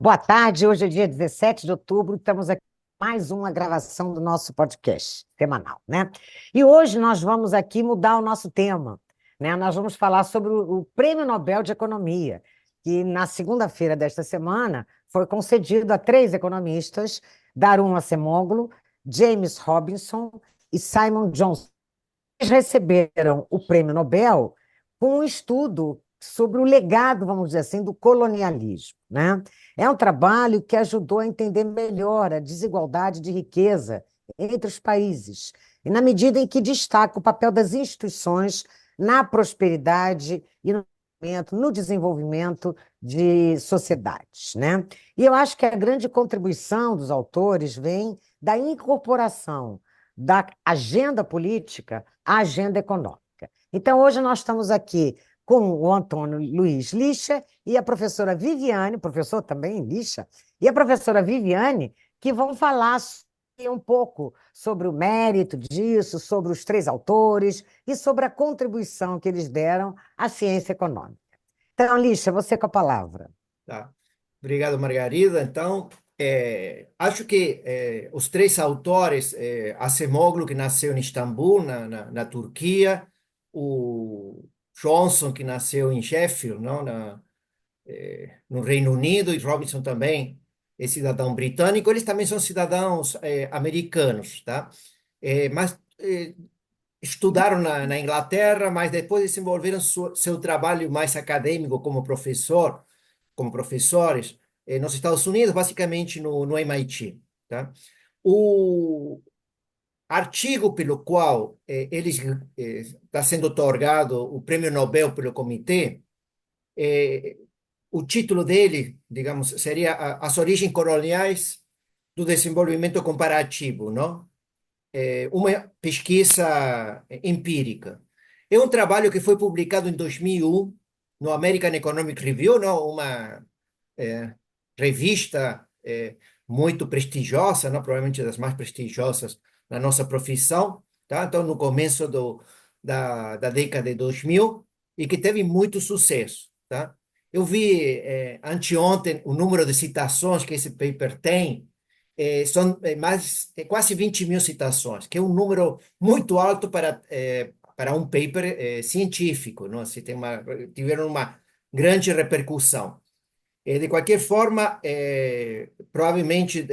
Boa tarde, hoje é dia 17 de outubro, estamos aqui com mais uma gravação do nosso podcast semanal, né? E hoje nós vamos aqui mudar o nosso tema, né? Nós vamos falar sobre o Prêmio Nobel de Economia, que na segunda-feira desta semana foi concedido a três economistas, Darum Acemoglu, James Robinson e Simon Johnson. Eles receberam o Prêmio Nobel com um estudo sobre o legado, vamos dizer assim, do colonialismo, né? É um trabalho que ajudou a entender melhor a desigualdade de riqueza entre os países, e na medida em que destaca o papel das instituições na prosperidade e no desenvolvimento de sociedades, né? E eu acho que a grande contribuição dos autores vem da incorporação da agenda política à agenda econômica. Então, hoje nós estamos aqui com o Antônio Luiz Lixa e a professora Viviane, professor também Lixa, e a professora Viviane, que vão falar um pouco sobre o mérito disso, sobre os três autores e sobre a contribuição que eles deram à ciência econômica. Então, Lixa, você com a palavra. Tá. Obrigado, Margarida. Então, acho que os três autores, Acemoglu, que nasceu em Istambul, na Turquia, o Johnson, que nasceu em Sheffield, não, no Reino Unido, e Robinson também é cidadão britânico, eles também são cidadãos americanos, tá? Mas estudaram na Inglaterra, mas depois desenvolveram seu trabalho mais acadêmico como professores nos Estados Unidos, basicamente no MIT, tá? O artigo pelo qual eles está sendo otorgado o Prêmio Nobel pelo comitê, eh, o título dele, digamos, seria As origens coloniais do desenvolvimento comparativo, não? Uma pesquisa empírica. É um trabalho que foi publicado em 2001 no American Economic Review, não? Uma é, revista muito prestigiosa, não? Provavelmente das mais prestigiosas na nossa profissão, tá? Então, no começo da década de 2000 e que teve muito sucesso, tá? Eu vi anteontem o número de citações que esse paper tem, são quase 20 mil citações, que é um número muito alto para um paper científico, não? Assim, tiveram uma grande repercussão. De qualquer forma, provavelmente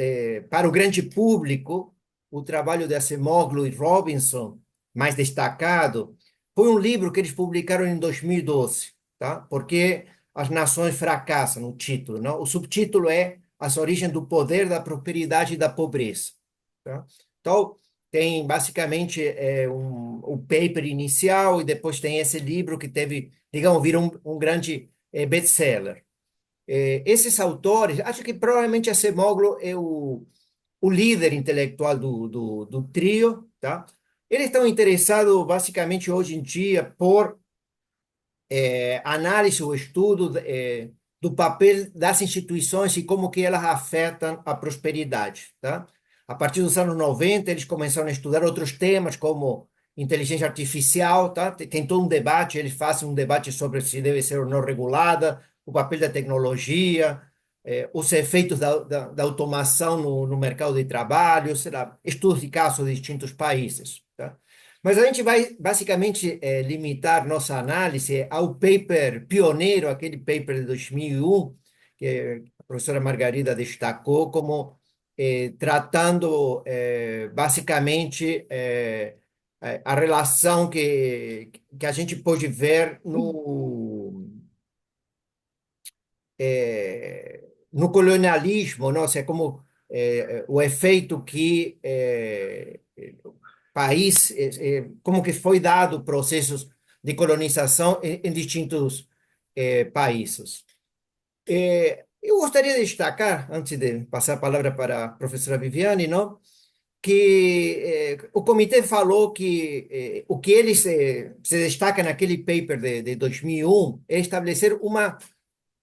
para o grande público, o trabalho de Acemoglu e Robinson, mais destacado, foi um livro que eles publicaram em 2012, tá? Porque as nações fracassam, o título, não? O subtítulo é As origens do poder, da prosperidade e da pobreza, tá? Então, tem basicamente o paper inicial e depois tem esse livro que teve, digamos, virou um grande best-seller. Esses autores, acho que provavelmente a Acemoglu é o líder intelectual do trio, tá? Eles estão interessados basicamente hoje em dia por análise ou estudo do papel das instituições e como que elas afetam a prosperidade, tá? A partir dos anos 90, eles começaram a estudar outros temas como inteligência artificial, tá? Tem todo um debate, eles fazem um debate sobre se deve ser ou não regulada, o papel da tecnologia, os efeitos da automação no mercado de trabalho, será, estudos de casos de distintos países, tá? Mas a gente vai basicamente limitar nossa análise ao paper pioneiro, aquele paper de 2001, que a professora Margarida destacou como tratando basicamente a relação que a gente pode ver no colonialismo, não? Ou seja, como o efeito que país, como que foi dado processos de colonização em distintos países. Eu gostaria de destacar, antes de passar a palavra para a professora Viviane, não? Que o comitê falou que o que eles se destaca naquele paper de 2001 é estabelecer uma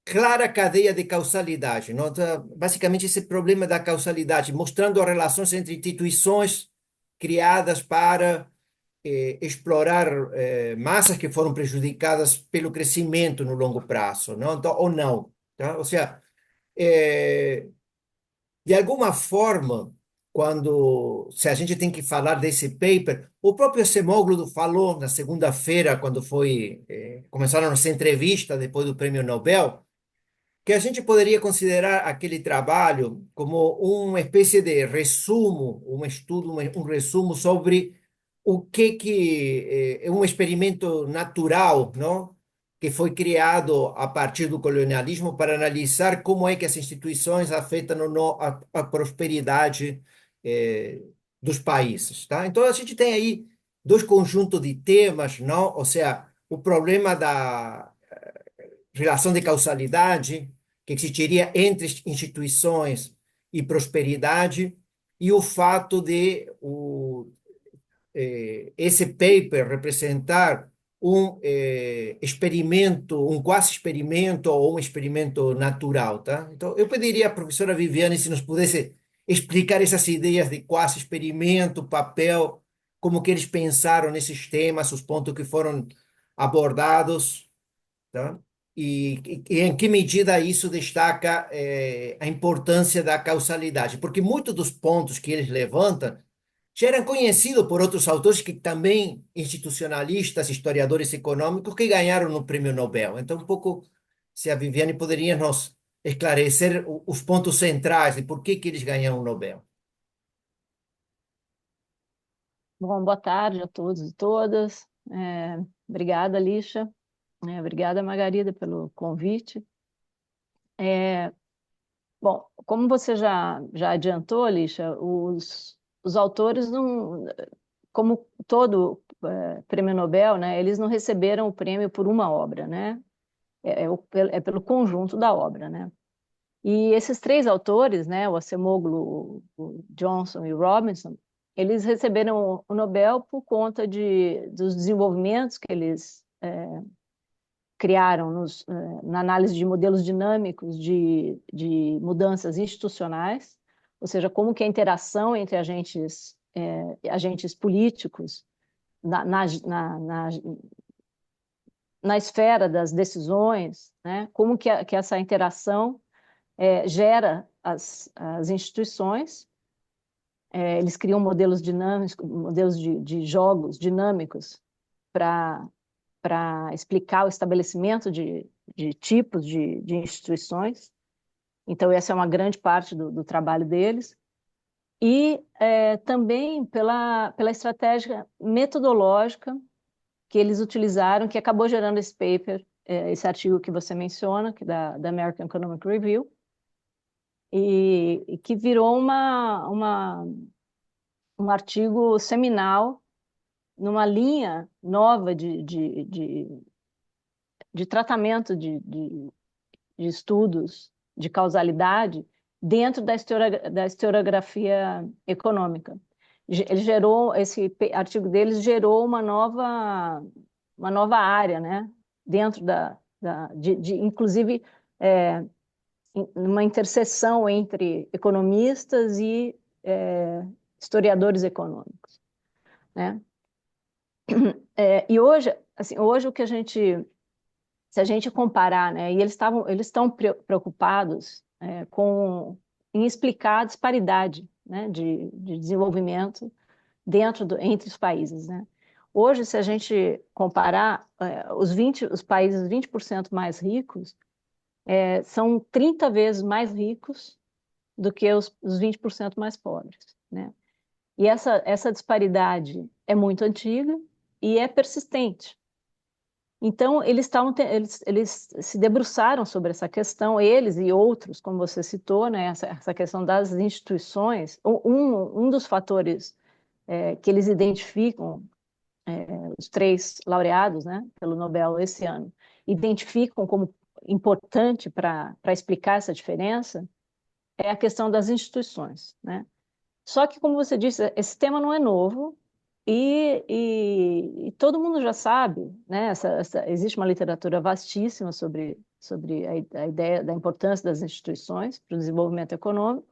clara cadeia de causalidade, não? Então, basicamente esse problema da causalidade, mostrando as relações entre instituições criadas para explorar massas que foram prejudicadas pelo crescimento no longo prazo, não? Então, ou não, tá? Ou seja, É, de alguma forma, se a gente tem que falar desse paper, o próprio Acemoglu falou na segunda-feira, quando começaram essa entrevista depois do Prêmio Nobel, que a gente poderia considerar aquele trabalho como uma espécie de resumo, um estudo, um resumo sobre o que é um experimento natural, não? Que foi criado a partir do colonialismo para analisar como é que as instituições afetam ou não a prosperidade dos países, tá? Então a gente tem aí dois conjuntos de temas, não? Ou seja, o problema da relação de causalidade que existiria entre instituições e prosperidade, e o fato de esse paper representar experimento, um quase experimento ou um experimento natural, tá? Então, eu pediria à professora Viviane se nos pudesse explicar essas ideias de quase experimento, papel, como que eles pensaram nesses temas, os pontos que foram abordados, tá? E em que medida isso destaca a importância da causalidade? Porque muitos dos pontos que eles levantam já eram conhecidos por outros autores que também, institucionalistas, historiadores econômicos, que ganharam no Prêmio Nobel. Então, um pouco, se a Viviane poderia nos esclarecer os pontos centrais de por que eles ganharam o Nobel. Bom, boa tarde a todos e todas. Obrigada, Lixa. Obrigada, Margarida, pelo convite. É, Bom, como você já adiantou, Lixa, os autores não, como todo prêmio Nobel, né, eles não receberam o prêmio por uma obra, né? É pelo conjunto da obra, né? E esses três autores, né, o Acemoglu, o Johnson e o Robinson, eles receberam o Nobel por conta dos desenvolvimentos que eles criaram na análise de modelos dinâmicos de mudanças institucionais, ou seja, como que a interação entre agentes políticos na, na, na, na, na esfera das decisões, né, como que essa interação gera as instituições. Eles criam modelos dinâmicos, modelos de jogos dinâmicos para explicar o estabelecimento de tipos de instituições. Então, essa é uma grande parte do trabalho deles. E também pela estratégia metodológica que eles utilizaram, que acabou gerando esse paper, esse artigo que você menciona, que da American Economic Review, e que virou um artigo seminal numa linha nova de tratamento de estudos de causalidade dentro da historiografia econômica. Esse artigo deles gerou uma nova área, né? Dentro inclusive, uma interseção entre economistas e historiadores econômicos, né? E hoje, assim, hoje o que se a gente comparar, né, e eles estão preocupados em explicar a disparidade, né, de desenvolvimento entre os países, né? Hoje, se a gente comparar os países 20% mais ricos, são 30 vezes mais ricos do que os 20% mais pobres, né? E essa disparidade é muito antiga e é persistente. Então, eles se debruçaram sobre essa questão, eles e outros, como você citou, né, essa questão das instituições. Um dos fatores que eles identificam, os três laureados, né, pelo Nobel esse ano, identificam como importante para explicar essa diferença, é a questão das instituições, né? Só que, como você disse, esse tema não é novo e todo mundo já sabe, né? Existe uma literatura vastíssima sobre a ideia da importância das instituições para o desenvolvimento econômico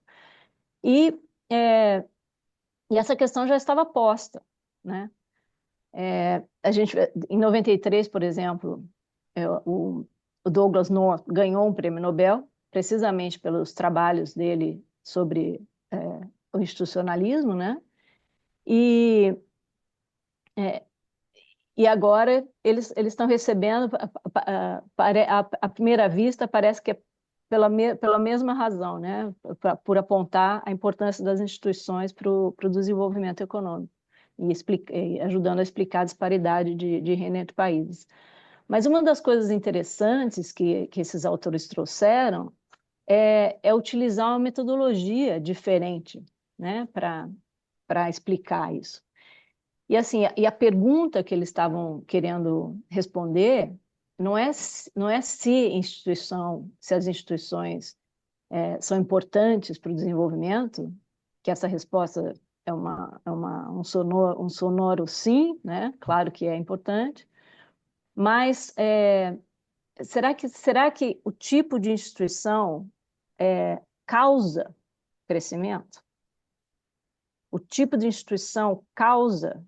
e, é, e essa questão já estava posta, né? Em 93, por exemplo, o Douglas North ganhou um prêmio Nobel precisamente pelos trabalhos dele sobre o institucionalismo, né? E, e agora eles estão recebendo, à primeira vista, parece que é pela mesma razão, né? Por apontar a importância das instituições para o desenvolvimento econômico e ajudando a explicar a disparidade de renda entre países. Mas uma das coisas interessantes que esses autores trouxeram é utilizar uma metodologia diferente, né, para explicar isso. E assim, a pergunta que eles estavam querendo responder não é se as instituições são importantes para o desenvolvimento, que essa resposta é um sonoro sim, né? Claro que é importante, mas será que o tipo de instituição causa crescimento? O tipo de instituição causa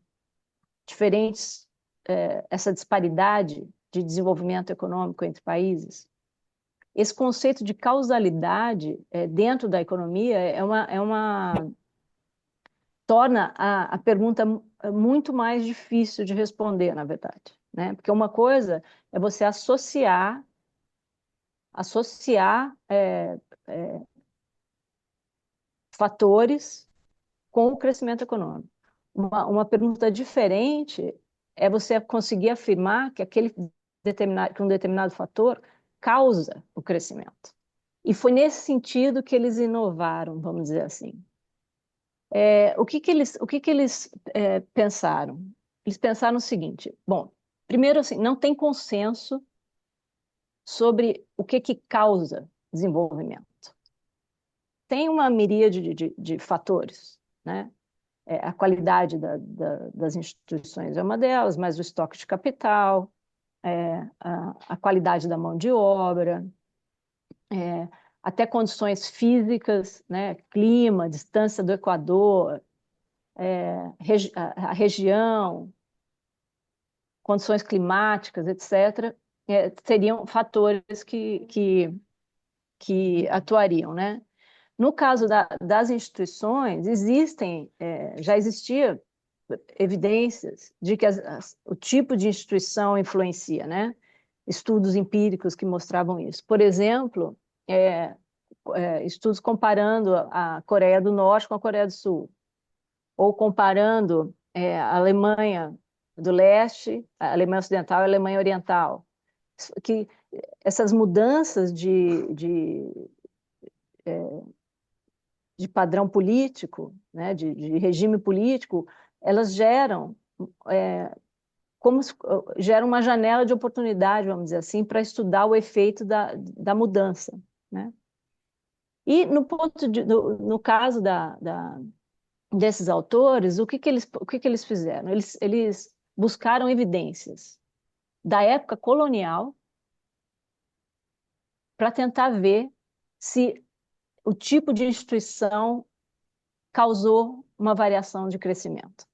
essa disparidade de desenvolvimento econômico entre países? Esse conceito de causalidade dentro da economia torna a pergunta muito mais difícil de responder, na verdade, né? Porque uma coisa é você associar fatores com o crescimento econômico. Uma pergunta diferente é você conseguir afirmar que que um determinado fator causa o crescimento. E foi nesse sentido que eles inovaram, vamos dizer assim. O que que eles pensaram? Eles pensaram o seguinte: bom, primeiro, assim, não tem consenso sobre o que causa desenvolvimento. Tem uma miríade de fatores, né? A qualidade das instituições é uma delas, mas o estoque de capital, a qualidade da mão de obra, até condições físicas, né? Clima, distância do Equador, a região, condições climáticas, etc., seriam fatores que atuariam, né? No caso das instituições, já existia evidências de que o tipo de instituição influencia, né? Estudos empíricos que mostravam isso. Por exemplo, estudos comparando a Coreia do Norte com a Coreia do Sul, ou comparando a Alemanha do Leste, a Alemanha Ocidental e a Alemanha Oriental, que essas mudanças de padrão político, né, de regime político, elas geram uma janela de oportunidade, vamos dizer assim, para estudar o efeito da mudança, né? E no caso desses autores, o que eles fizeram? Eles buscaram evidências da época colonial para tentar ver se o tipo de instituição causou uma variação de crescimento.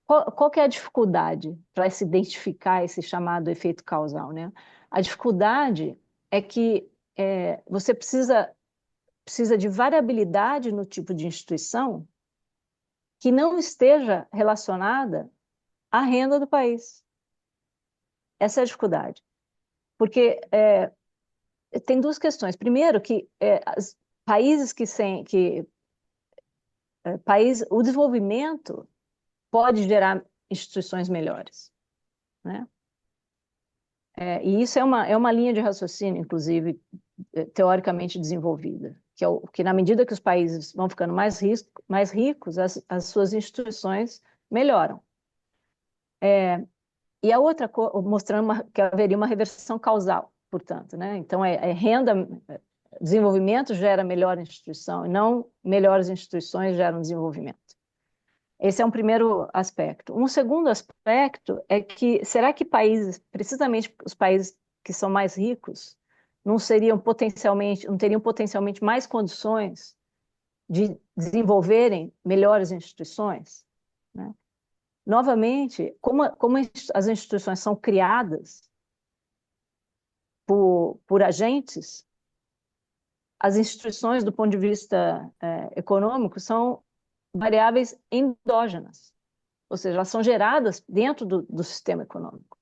Qual que é a dificuldade para se identificar esse chamado efeito causal, né? A dificuldade é que você precisa de variabilidade no tipo de instituição que não esteja relacionada à renda do país. Essa é a dificuldade. Porque tem duas questões. Primeiro, que países o desenvolvimento pode gerar instituições melhores, né? E isso é uma linha de raciocínio, inclusive, teoricamente desenvolvida, que na medida que os países vão ficando mais ricos, as suas instituições melhoram. E a outra, mostrando que haveria uma reversão causal, portanto, né? Então, desenvolvimento gera melhor instituição, e não melhores instituições geram desenvolvimento. Esse é um primeiro aspecto. Um segundo aspecto é que, será que precisamente os países que são mais ricos, não teriam potencialmente mais condições de desenvolverem melhores instituições, né? Novamente, como as instituições são criadas por agentes, as instituições, do ponto de vista econômico, são variáveis endógenas, ou seja, elas são geradas dentro do sistema econômico.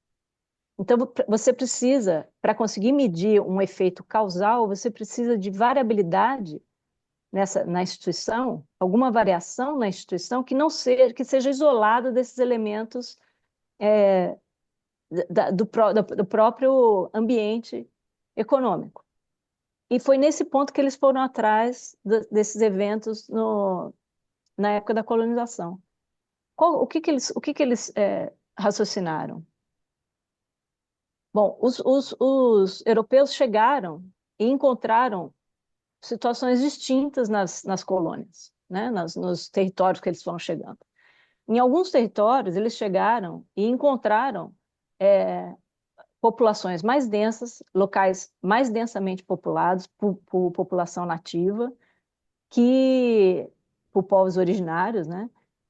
Então, você precisa, para conseguir medir um efeito causal, você precisa de variabilidade na instituição, alguma variação na instituição que seja isolada desses elementos do próprio ambiente econômico. E foi nesse ponto que eles foram atrás desses eventos na época da colonização. O que que eles raciocinaram? Bom, os europeus chegaram e encontraram situações distintas nas colônias, né? Nos territórios que eles foram chegando. Em alguns territórios, eles chegaram e encontraram populações mais densas, locais mais densamente populados por população nativa, por povos originários, né?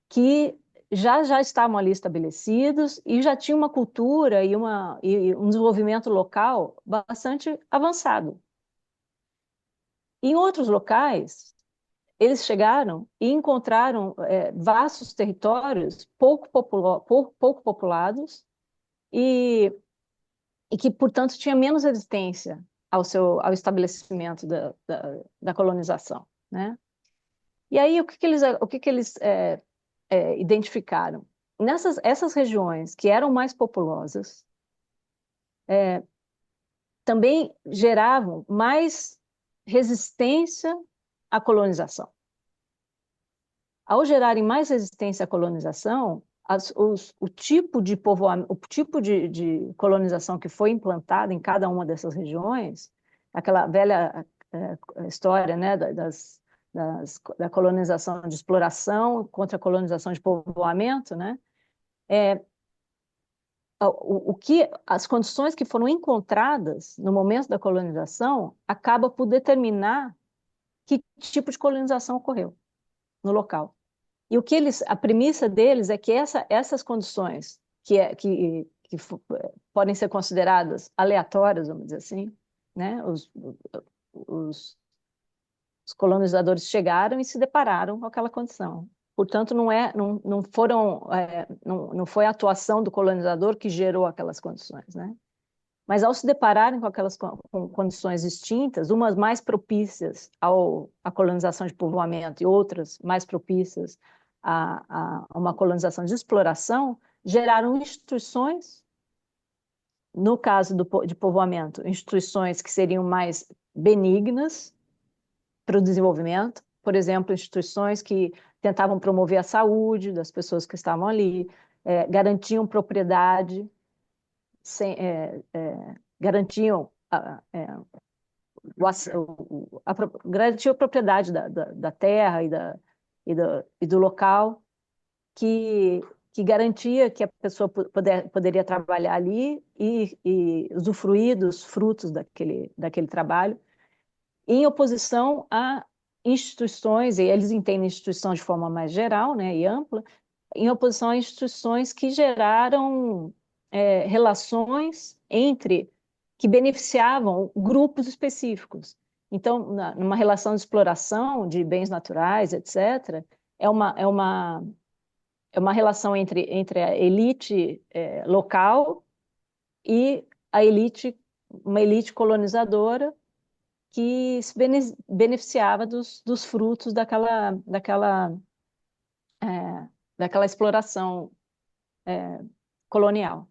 Que já estavam ali estabelecidos e já tinham uma cultura e um desenvolvimento local bastante avançado. Em outros locais, eles chegaram e encontraram vastos territórios pouco populados e que, portanto, tinha menos resistência ao estabelecimento da colonização, né? E aí, o que que eles identificaram? Essas regiões que eram mais populosas também geravam mais resistência à colonização. Ao gerarem mais resistência à colonização, o tipo de povoamento, o tipo de colonização que foi implantada em cada uma dessas regiões, aquela velha história, né, da colonização de exploração contra a colonização de povoamento, né, as condições que foram encontradas no momento da colonização acaba por determinar que tipo de colonização ocorreu no local. E a premissa deles é que essas condições que podem ser consideradas aleatórias, vamos dizer assim, né? Os colonizadores chegaram e se depararam com aquela condição. Portanto, não foi a atuação do colonizador que gerou aquelas condições, né? Mas ao se depararem com aquelas condições distintas, umas mais propícias à colonização de povoamento e outras mais propícias a uma colonização de exploração, geraram instituições, no caso de povoamento, instituições que seriam mais benignas para o desenvolvimento, por exemplo, instituições que tentavam promover a saúde das pessoas que estavam ali, garantiam propriedade, garantiam garantiam a propriedade da terra e do local, que garantia que a pessoa poderia trabalhar ali e usufruir dos frutos daquele trabalho, em oposição a instituições, e eles entendem instituição de forma mais geral, né, e ampla, em oposição a instituições que geraram relações que beneficiavam grupos específicos. Então, numa relação de exploração de bens naturais, etc., é uma relação entre a elite local e uma elite colonizadora que se beneficiava dos frutos daquela exploração colonial.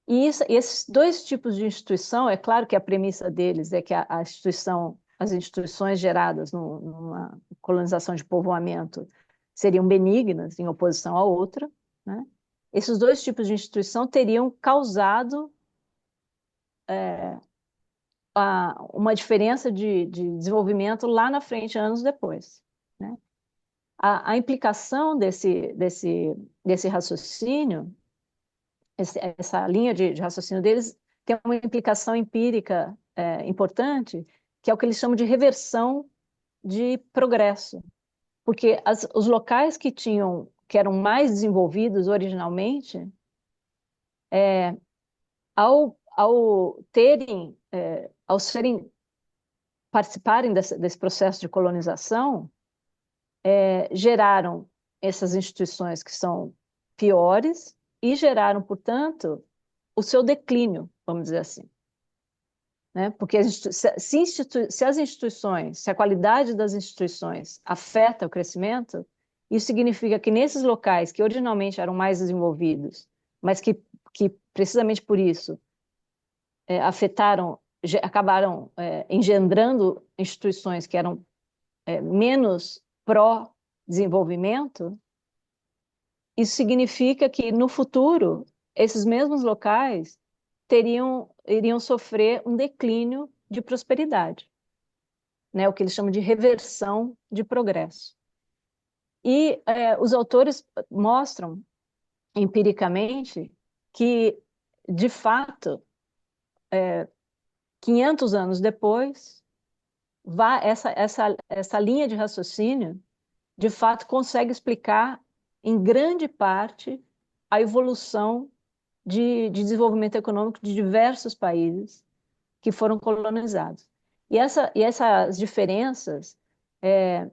E esses dois tipos de instituição, é claro que a premissa deles é que as instituições geradas numa colonização de povoamento seriam benignas em oposição à outra, né? Esses dois tipos de instituição teriam causado uma diferença de desenvolvimento lá na frente, anos depois, né? A implicação desse raciocínio, essa linha de raciocínio deles, tem uma implicação empírica importante, que é o que eles chamam de reversão de progresso. Porque os locais que eram mais desenvolvidos originalmente, ao serem participarem desse processo de colonização, geraram essas instituições que são piores e geraram, portanto, o seu declínio, vamos dizer assim. Né? Porque se as instituições, se a qualidade das instituições afeta o crescimento, isso significa que nesses locais que originalmente eram mais desenvolvidos, mas que precisamente por isso acabaram engendrando instituições que eram menos pró-desenvolvimento, isso significa que no futuro esses mesmos locais iriam sofrer um declínio de prosperidade, né? O que eles chamam de reversão de progresso. E os autores mostram empiricamente que, de fato, 500 anos depois, essa linha de raciocínio, de fato, consegue explicar, em grande parte, a evolução de desenvolvimento econômico de diversos países que foram colonizados. E essas diferenças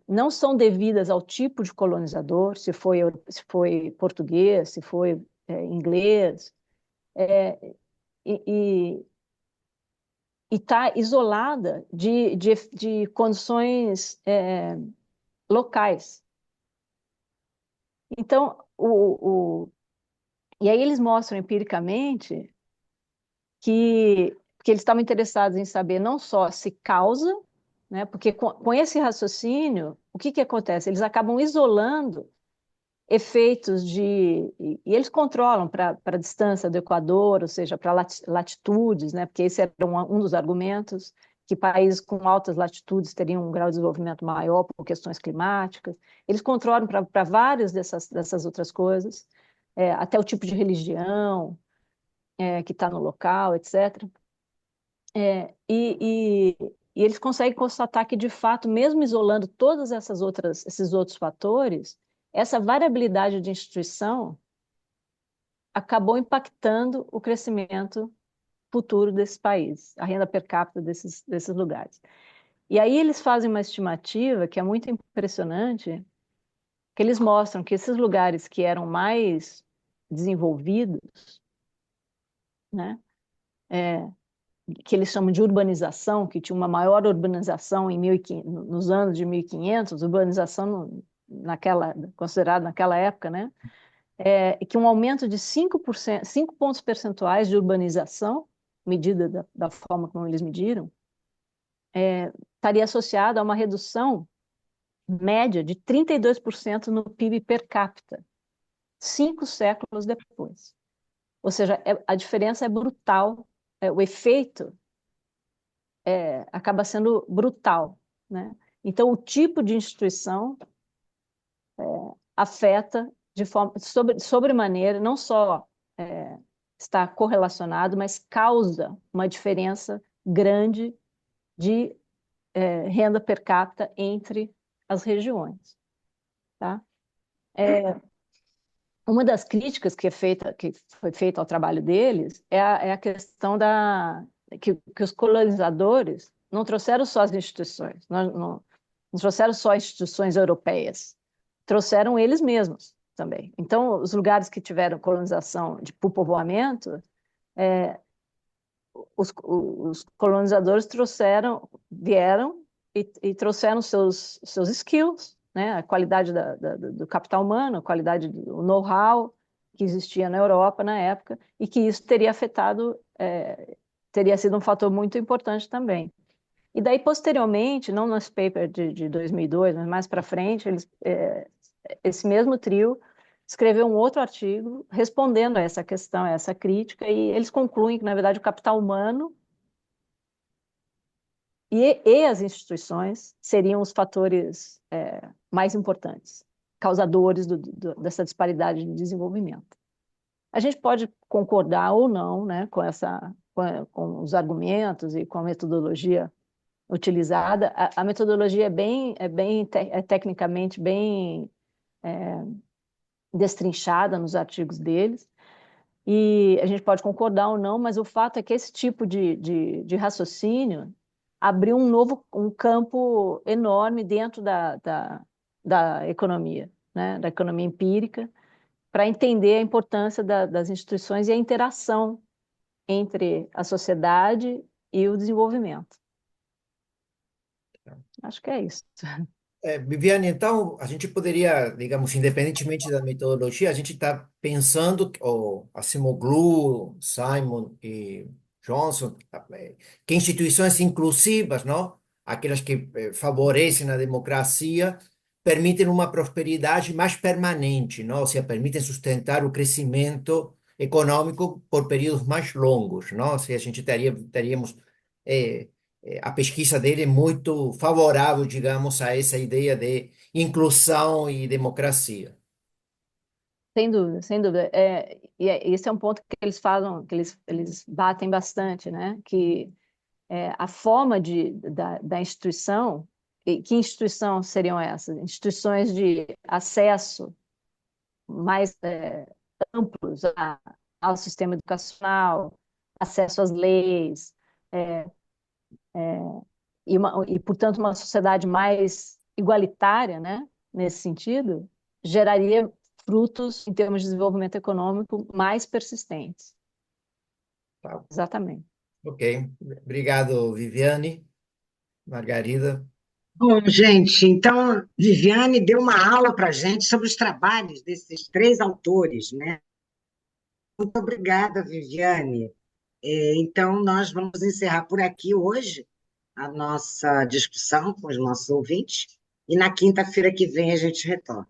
não são devidas ao tipo de colonizador, se foi português, se foi inglês, e está isolada de condições locais. Então, e aí eles mostram empiricamente que eles estavam interessados em saber não só se causa, né, porque com esse raciocínio, o que acontece? Eles acabam isolando efeitos e eles controlam para a distância do Equador, ou seja, para latitudes, né, porque esse era um dos argumentos, que países com altas latitudes teriam um grau de desenvolvimento maior por questões climáticas. Eles controlam para várias dessas outras coisas, até o tipo de religião que está no local, etc. E eles conseguem constatar que, de fato, mesmo isolando todas esses outros fatores, essa variabilidade de instituição acabou impactando o crescimento futuro desses países, a renda per capita desses lugares. E aí eles fazem uma estimativa que é muito impressionante, que eles mostram que esses lugares que eram mais desenvolvidos, né, que eles chamam de urbanização, que tinha uma maior urbanização nos anos de 1500, urbanização considerada naquela época, né, que um aumento de 5%, 5 pontos percentuais de urbanização, medida da forma como eles mediram, estaria associado a uma redução média de 32% no PIB per capita, 5 séculos depois. Ou seja, a diferença é brutal, o efeito acaba sendo brutal, né? Então, o tipo de instituição afeta de forma sobremaneira, não só está correlacionado, mas causa uma diferença grande de renda per capita entre as regiões, tá? Uma das críticas que foi feita ao trabalho deles é a questão que os colonizadores não trouxeram só as instituições, não trouxeram só instituições europeias, trouxeram eles mesmos também. Então, os lugares que tiveram colonização por povoamento, os colonizadores vieram e trouxeram seus skills, né? A qualidade do capital humano, a qualidade do know-how que existia na Europa na época, e que isso teria afetado, teria sido um fator muito importante também. E daí, posteriormente, não nesse paper de 2002, mas mais para frente, esse mesmo trio escreveu um outro artigo respondendo a essa questão, a essa crítica, e eles concluem que, na verdade, o capital humano e as instituições seriam os fatores mais importantes, causadores dessa disparidade de desenvolvimento. A gente pode concordar ou não, né, com os argumentos e com a metodologia utilizada. A metodologia é tecnicamente bem destrinchada nos artigos deles, e a gente pode concordar ou não, mas o fato é que esse tipo de raciocínio abriu um campo enorme dentro da economia, né? Da economia empírica, para entender a importância das instituições e a interação entre a sociedade e o desenvolvimento. Acho que é isso. Viviane, então, a gente poderia, digamos, independentemente da metodologia, a gente está pensando, o Acemoglu, Simon e Johnson, que instituições inclusivas, não? Aquelas que favorecem a democracia, permitem uma prosperidade mais permanente, não? Ou seja, permitem sustentar o crescimento econômico por períodos mais longos, não? Ou seja, a gente teríamos eh, a pesquisa dele é muito favorável, digamos, a essa ideia de inclusão e democracia. Sem dúvida, sem dúvida. Esse é um ponto que eles falam, que eles batem bastante, né? Que a forma da instituição, e que instituição seriam essas? Instituições de acesso mais amplos ao sistema educacional, acesso às leis, é, portanto, uma sociedade mais igualitária, né? Nesse sentido, geraria frutos, em termos de desenvolvimento econômico, mais persistentes. Tá? Exatamente. Ok. Obrigado, Viviane. Margarida. Bom, gente, então, Viviane deu uma aula para a gente sobre os trabalhos desses três autores, né? Muito obrigada, Viviane. Então, nós vamos encerrar por aqui hoje a nossa discussão com os nossos ouvintes, e na quinta-feira que vem a gente retorna.